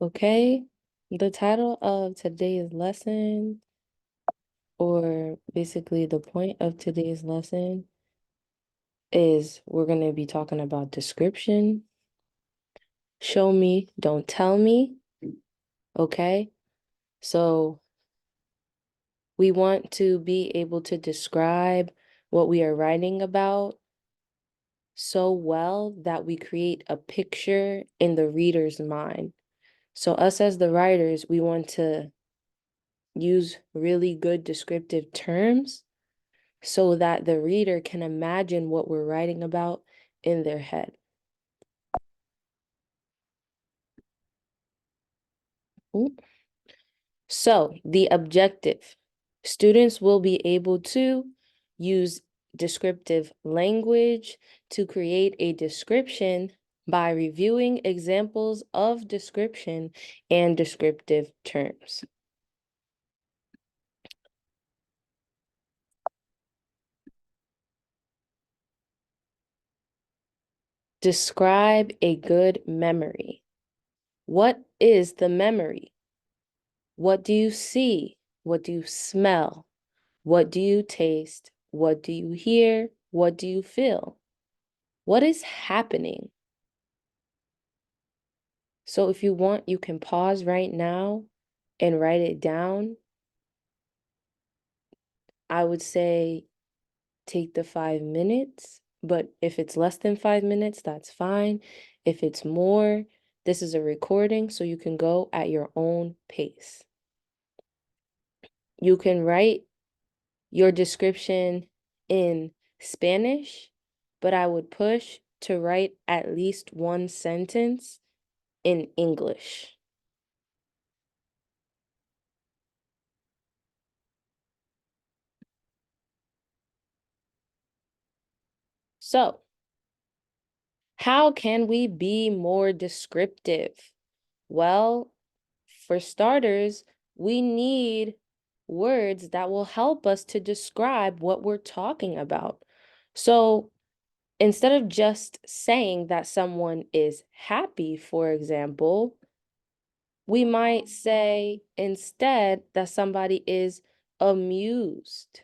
Okay, the title of today's lesson, or basically the point of today's lesson, is we're going to be talking about description. Show me, don't tell me. Okay, so we want to be able to describe what we are writing about so well that we create a picture in the reader's mind. So, us as the writers, we want to use really good descriptive terms so that the reader can imagine what we're writing about in their head. So, the objective, students will be able to use descriptive language to create a description by reviewing examples of description and descriptive terms. Describe a good memory. What is the memory? What do you see? What do you smell? What do you taste? What do you hear? What do you feel? What is happening? So if you want, you can pause right now and write it down. I would say take the 5 minutes, but if it's less than 5 minutes, that's fine. If it's more, this is a recording, so you can go at your own pace. You can write your description in Spanish, but I would push to write at least one sentence in English. So, how can we be more descriptive? Well, for starters, we need words that will help us to describe what we're talking about. So, instead of just saying that someone is happy, for example, we might say instead that somebody is amused.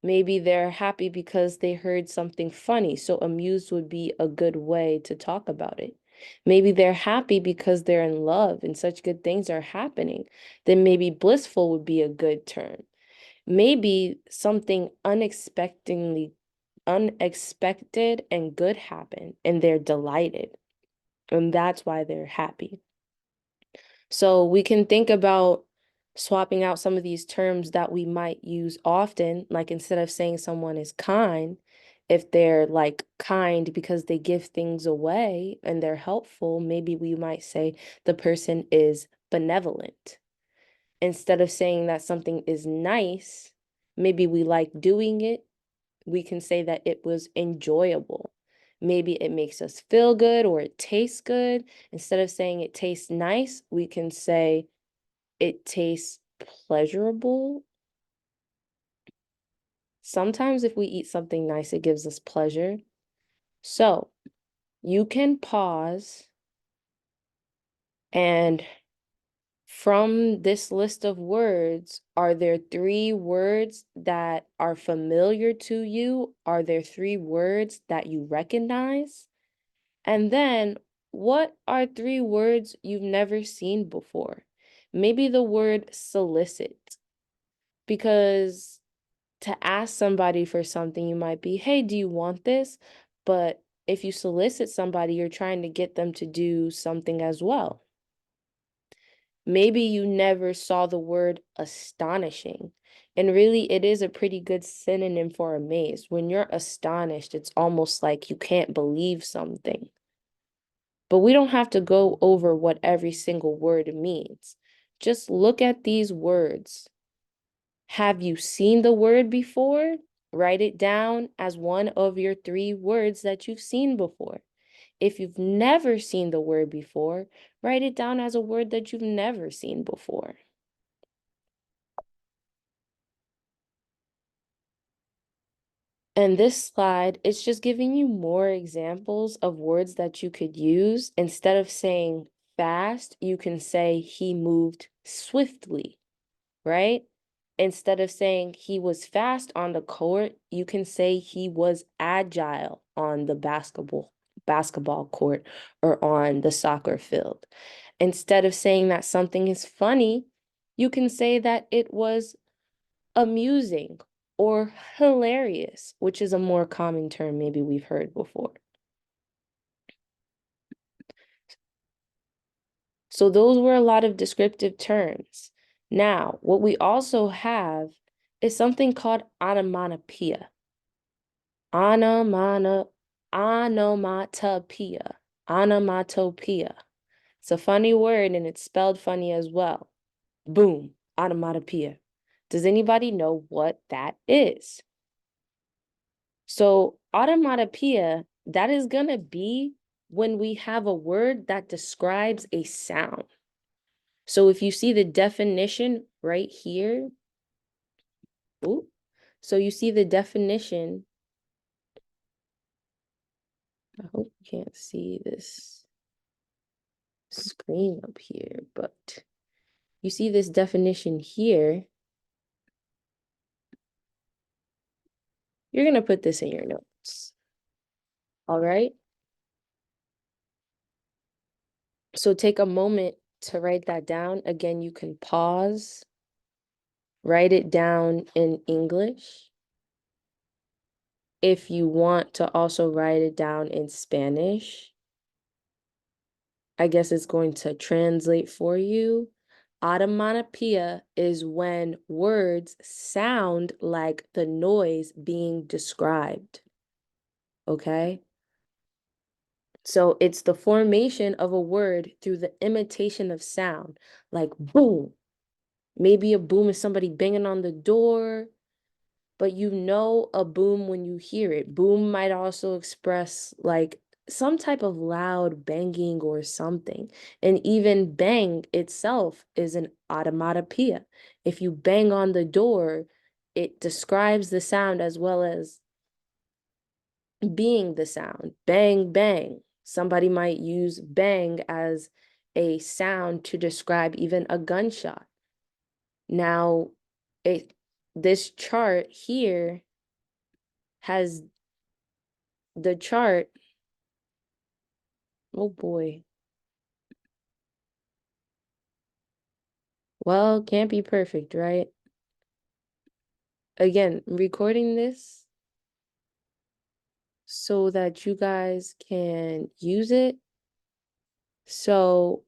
Maybe they're happy because they heard something funny, so amused would be a good way to talk about it. Maybe they're happy because they're in love and such good things are happening. Then maybe blissful would be a good term. Maybe something unexpected and good happened and they're delighted. And that's why they're happy. So we can think about swapping out some of these terms that we might use often, like instead of saying someone is kind, if they're like kind because they give things away and they're helpful, maybe we might say the person is benevolent. Instead of saying that something is nice, maybe we like doing it, we can say that it was enjoyable. Maybe it makes us feel good or it tastes good. Instead of saying it tastes nice, we can say it tastes pleasurable. Sometimes if we eat something nice, it gives us pleasure. So you can pause, and from this list of words, are there 3 words that are familiar to you? Are there 3 words that you recognize? And then, what are 3 words you've never seen before? Maybe the word solicit, because to ask somebody for something, you might be, hey, do you want this? But if you solicit somebody, you're trying to get them to do something as well. Maybe you never saw the word astonishing. And really, it is a pretty good synonym for amazed. When you're astonished, it's almost like you can't believe something. But we don't have to go over what every single word means. Just look at these words. Have you seen the word before? Write it down as one of your 3 words that you've seen before. If you've never seen the word before, write it down as a word that you've never seen before. And this slide, it's just giving you more examples of words that you could use instead of saying fast, you can say he moved swiftly, right? Instead of saying he was fast on the court, you can say he was agile on the basketball court or on the soccer field. Instead of saying that something is funny, you can say that it was amusing or hilarious, which is a more common term maybe we've heard before. So those were a lot of descriptive terms. Now, what we also have is something called onomatopoeia. Onomatopoeia. Onomatopoeia. It's a funny word and it's spelled funny as well. Boom, onomatopoeia. Does anybody know what that is? So onomatopoeia, that is going to be when we have a word that describes a sound. So if you see the definition right here, ooh, so you see the definition. I hope you can't see this screen up here, but you see this definition here. You're going to put this in your notes. All right. So take a moment to write that down. Again, you can pause, write it down in English. If you want to also write it down in Spanish, I guess it's going to translate for you. Onomatopoeia is when words sound like the noise being described. Okay? So it's the formation of a word through the imitation of sound, like boom. Maybe a boom is somebody banging on the door, but you know a boom when you hear it. Boom might also express like some type of loud banging or something. And even bang itself is an onomatopoeia. If you bang on the door, it describes the sound as well as being the sound. Bang, bang. Somebody might use bang as a sound to describe even a gunshot. Now, this chart here has the chart. Oh boy. Well, can't be perfect, right? Again, recording this so that you guys can use it. So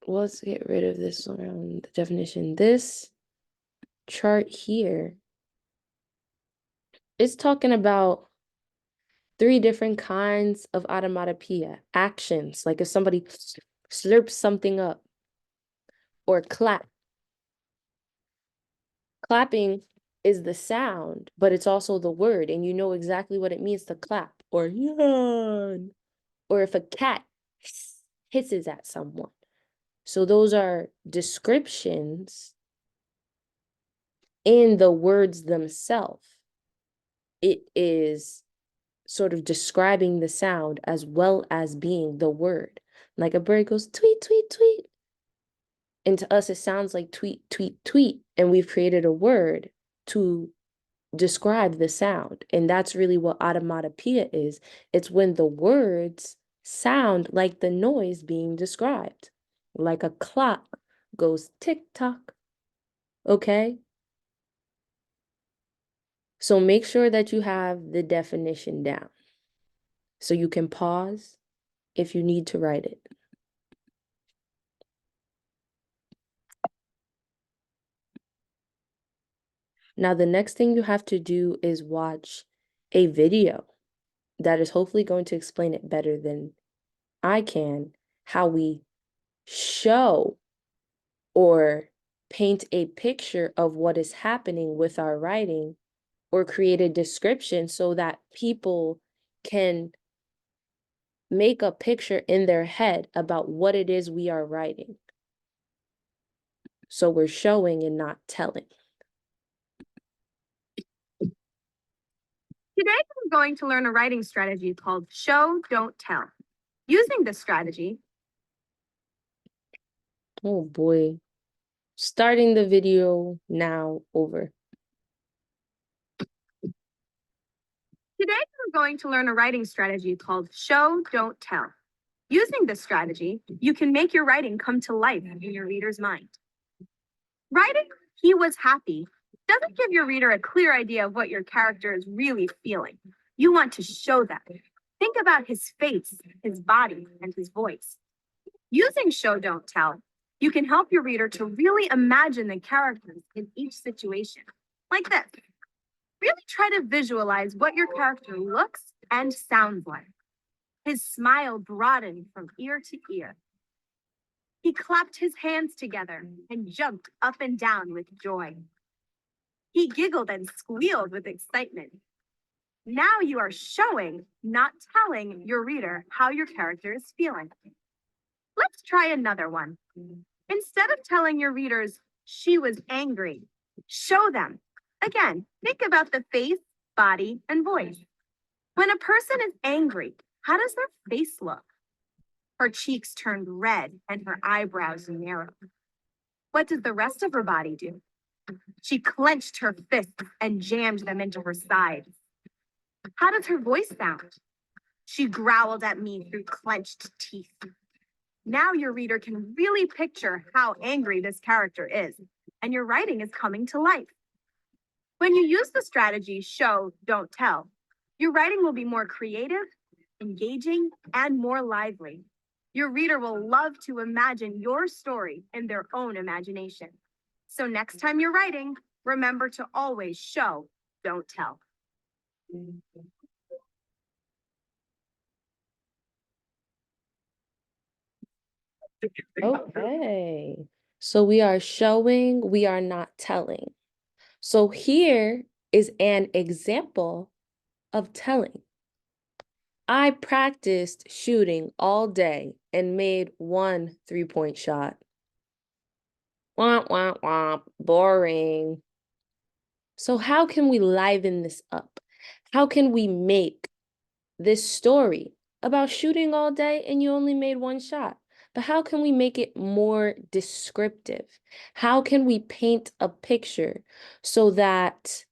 let's get rid of this around the definition. This chart here is talking about 3 different kinds of onomatopoeia. Actions, like if somebody slurps something up, or clap. Clapping is the sound, but it's also the word, and you know exactly what it means to clap, or yawn, or if a cat hisses at someone. So those are descriptions in the words themselves. It is sort of describing the sound as well as being the word. Like a bird goes tweet, tweet, tweet. And to us, it sounds like tweet, tweet, tweet. And we've created a word to describe the sound. And that's really what onomatopoeia is. It's when the words sound like the noise being described. Like a clock goes tick tock. Okay? So make sure that you have the definition down so you can pause if you need to write it. Now, the next thing you have to do is watch a video that is hopefully going to explain it better than I can, how we show or paint a picture of what is happening with our writing or create a description so that people can make a picture in their head about what it is we are writing. So we're showing and not telling. Today, I'm going to learn a writing strategy called show, don't tell. Using this strategy, Oh boy. Starting the video now, over. Today, we're going to learn a writing strategy called show, don't tell. Using this strategy, you can make your writing come to life in your reader's mind. Writing, he was happy, doesn't give your reader a clear idea of what your character is really feeling. You want to show them. Think about his face, his body, and his voice. Using show, don't tell, you can help your reader to really imagine the characters in each situation. Like this. Really try to visualize what your character looks and sounds like. His smile broadened from ear to ear. He clapped his hands together and jumped up and down with joy. He giggled and squealed with excitement. Now you are showing, not telling your reader how your character is feeling. Let's try another one. Instead of telling your readers she was angry, show them. Again, think about the face, body, and voice. When a person is angry, how does their face look? Her cheeks turned red and her eyebrows narrowed. What does the rest of her body do? She clenched her fists and jammed them into her sides. How does her voice sound? She growled at me through clenched teeth. Now your reader can really picture how angry this character is, and your writing is coming to life. When you use the strategy show, don't tell, your writing will be more creative, engaging, and more lively. Your reader will love to imagine your story in their own imagination. So next time you're writing, remember to always show, don't tell. Okay. So we are showing, we are not telling. So here is an example of telling. I practiced shooting all day and made 1 3-point shot. Womp, womp, womp. Boring. So how can we liven this up? How can we make this story about shooting all day and you only made 1 shot? But how can we make it more descriptive? How can we paint a picture so that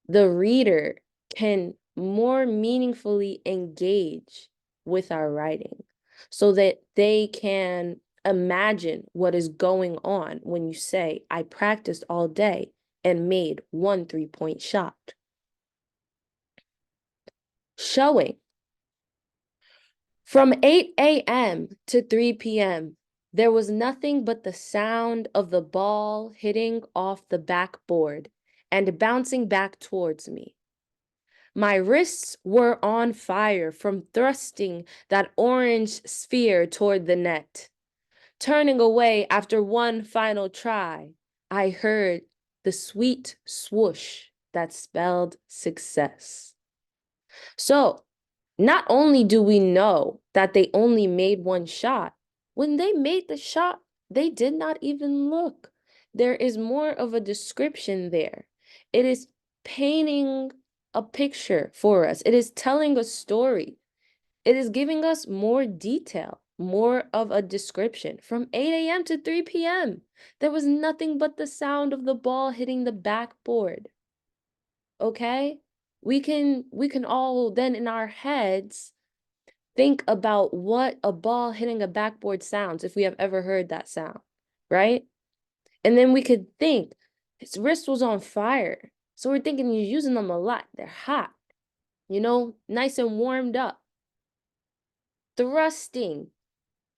the reader can more meaningfully engage with our writing, so that they can imagine what is going on when you say, I practiced all day and made 1 3-point shot? Showing. From 8 a.m. to 3 p.m., there was nothing but the sound of the ball hitting off the backboard and bouncing back towards me. My wrists were on fire from thrusting that orange sphere toward the net. Turning away after one final try, I heard the sweet swoosh that spelled success. So, not only do we know that they only made 1 shot, when they made the shot, they did not even look. There is more of a description there. It is painting a picture for us. It is telling a story. It is giving us more detail, more of a description. From 8 a.m. to 3 p.m., there was nothing but the sound of the ball hitting the backboard. Okay? We can all then in our heads think about what a ball hitting a backboard sounds, if we have ever heard that sound, right? And then we could think his wrist was on fire. So we're thinking he's using them a lot. They're hot, nice and warmed up. Thrusting.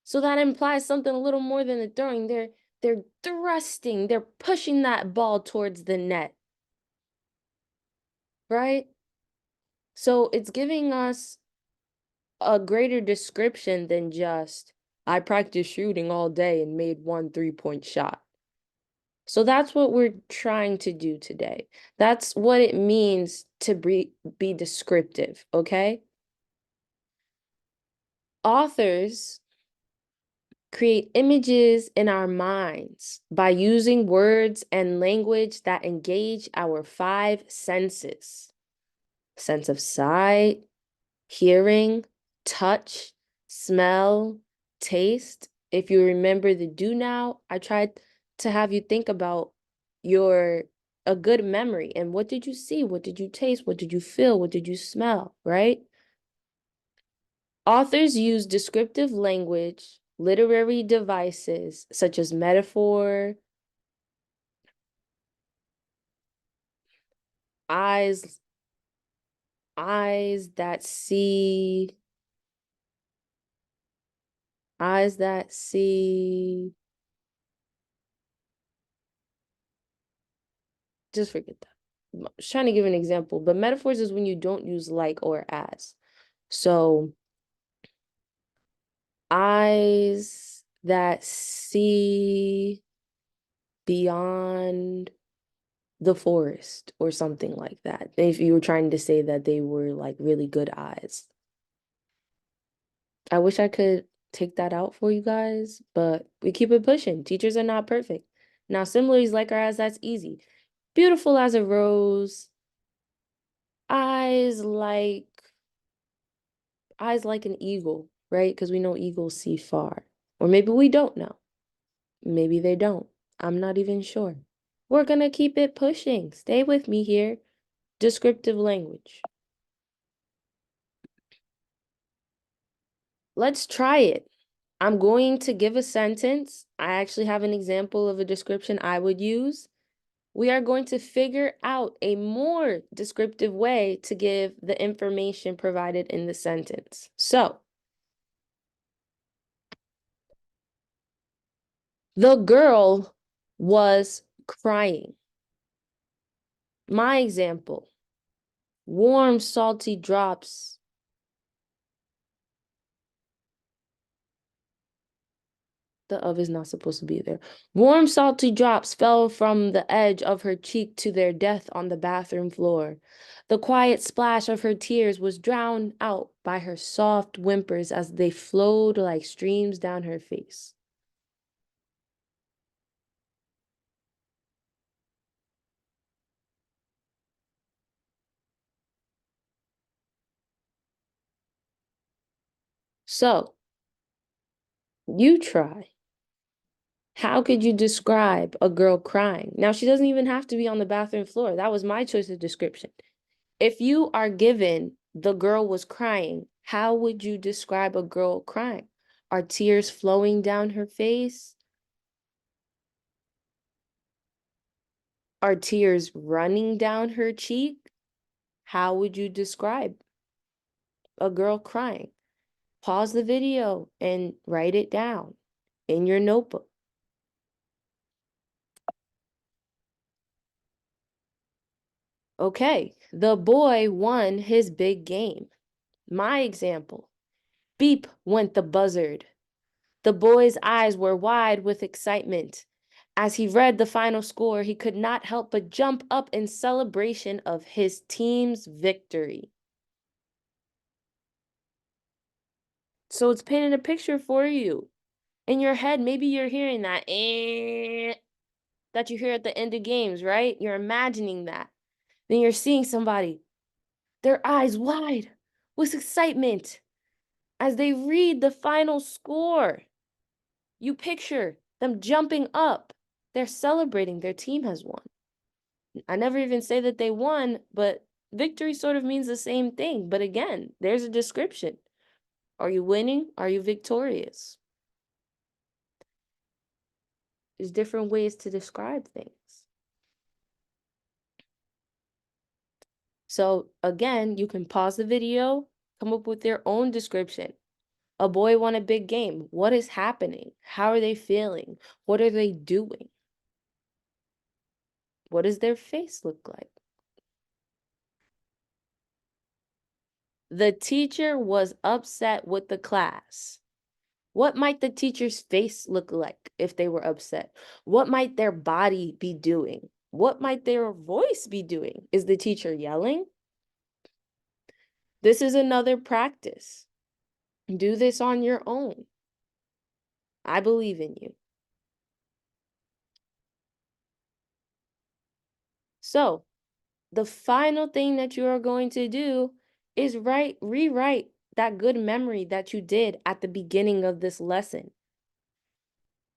So that implies something a little more than the throwing. They're thrusting, they're pushing that ball towards the net. Right? So it's giving us a greater description than just, I practiced shooting all day and made 1 3-point shot. So that's what we're trying to do today. That's what it means to be descriptive, okay? Authors create images in our minds by using words and language that engage our 5 senses: sense of sight, hearing, touch, smell, taste, If you remember the do now, I tried to have you think about your a good memory and what did you see? What did you taste? What did you feel? What did you smell, right? Authors use descriptive language, literary devices such as metaphor, eyes, eyes that see, eyes that see. Just forget that. I was trying to give an example, but metaphors is when you don't use like or as. So, eyes that see beyond the forest or something like that. If you were trying to say that they were like really good eyes. I wish I could take that out for you guys, but we keep it pushing. Teachers are not perfect. Now, similes like or as, that's easy. Beautiful as a rose, eyes like eyes like an eagle, right? Because we know eagles see far. Or maybe we don't know. Maybe they don't. I'm not even sure. We're gonna keep it pushing. Stay with me here. Descriptive language. Let's try it. I'm going to give a sentence. I actually have an example of a description I would use. We are going to figure out a more descriptive way to give the information provided in the sentence. So, the girl was crying. My example, warm, salty drops. The of is not supposed to be there. Warm, salty drops fell from the edge of her cheek to their death on the bathroom floor. The quiet splash of her tears was drowned out by her soft whimpers as they flowed like streams down her face. So, you try. How could you describe a girl crying? Now, she doesn't even have to be on the bathroom floor. That was my choice of description. If you are given the girl was crying, how would you describe a girl crying? Are tears flowing down her face? Are tears running down her cheek? How would you describe a girl crying? Pause the video and write it down in your notebook. Okay, the boy won his big game. My example, beep went the buzzard. The boy's eyes were wide with excitement. As he read the final score, he could not help but jump up in celebration of his team's victory. So it's painting a picture for you. In your head, maybe you're hearing that that you hear at the end of games, right? You're imagining that. Then you're seeing somebody, their eyes wide with excitement as they read the final score. You picture them jumping up. They're celebrating their team has won. I never even say that they won, but victory sort of means the same thing. But again, there's a description. Are you winning? Are you victorious? There's different ways to describe things. So again, you can pause the video, come up with your own description. A boy won a big game. What is happening? How are they feeling? What are they doing? What does their face look like? The teacher was upset with the class. What might the teacher's face look like if they were upset? What might their body be doing? What might their voice be doing? Is the teacher yelling? This is another practice. Do this on your own. I believe in you. So, the final thing that you are going to do is rewrite that good memory that you did at the beginning of this lesson.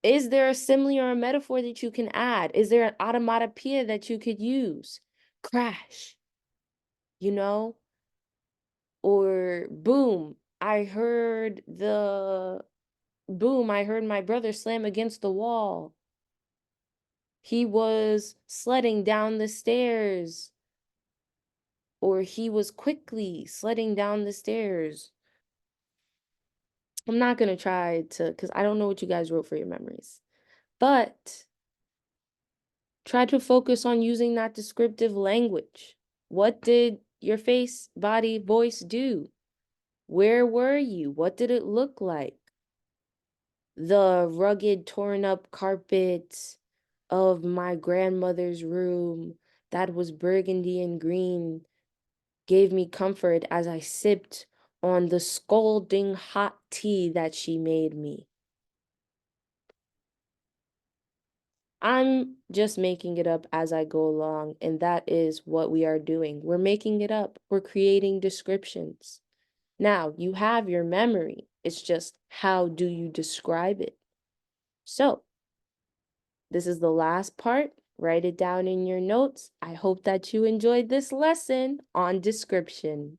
Is there a simile or a metaphor that you can add? Is there an onomatopoeia that you could use? Crash, you know? Or boom, I heard my brother slam against the wall. He was sledding down the stairs. Or he was quickly sledding down the stairs. I'm not gonna try to, because I don't know what you guys wrote for your memories. But try to focus on using that descriptive language. What did your face, body, voice do? Where were you? What did it look like? The rugged, torn up carpet of my grandmother's room that was burgundy and green gave me comfort as I sipped on the scalding hot tea that she made me. I'm just making it up as I go along, and that is what we are doing. We're making it up. We're creating descriptions. Now, you have your memory. It's just how do you describe it? So, this is the last part. Write it down in your notes. I hope that you enjoyed this lesson on description.